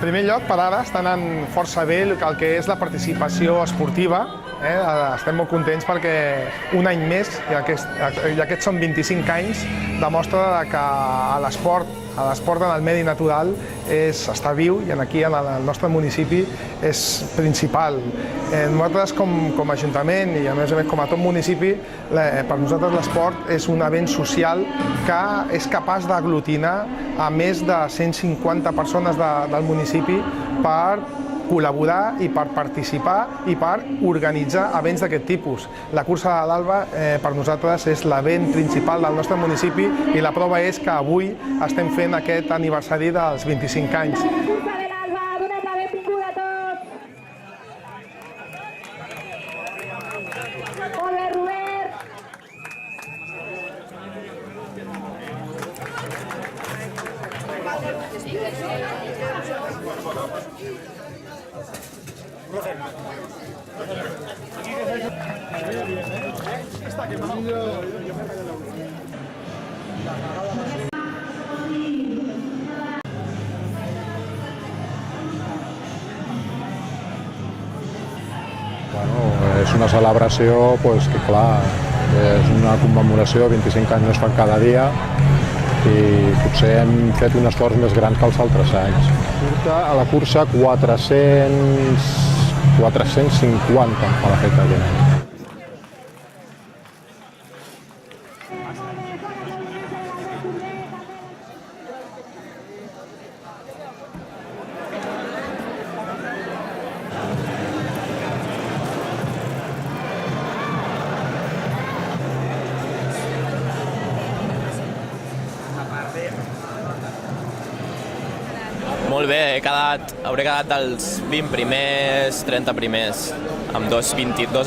En primer lloc, per ara està anant força bé el que és la participació esportiva. Estem molt contents perquè un any més, i aquests són 25 anys, demostra que l'esport en el medi natural està viu i aquí en el nostre municipi és principal. Nosaltres com a Ajuntament i a més com a tot municipi, per nosaltres l'esport és un event social que és capaç d'aglutinar a més de 150 persones del municipi per col·laborar i per participar i per organitzar events d'aquest tipus. La cursa de l'Alba per nosaltres és l'event principal del nostre municipi i la prova és que avui estem fent aquest aniversari dels 25 anys. És una celebració que, clar, és una commemoració, 25 anys no es fan cada dia i potser hem fet un esforç més gran que els altres anys. A la cursa 450 em fa l'efecte aquest any. Molt bé, hauré quedat dels 20 primers, 30 primers, amb 2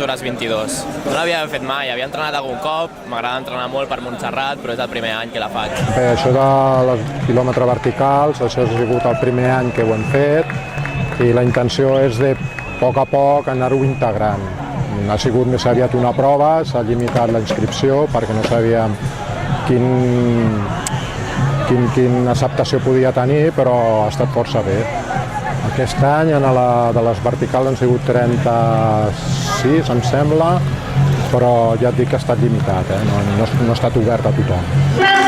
hores 22. No l'havia fet mai, havia entrenat algun cop, m'agrada entrenar molt per Montserrat, però és el primer any que la faig. Bé, això dels quilòmetres verticals, això ha sigut el primer any que ho hem fet i la intenció és de a poc anar-ho integrant. Ha sigut més aviat una prova, s'ha limitat la inscripció perquè no sabíem quina acceptació podia tenir, però ha estat força bé. Aquest any de les verticals han sigut 36, em sembla, però ja et dic que ha estat limitat, no ha estat obert a tothom.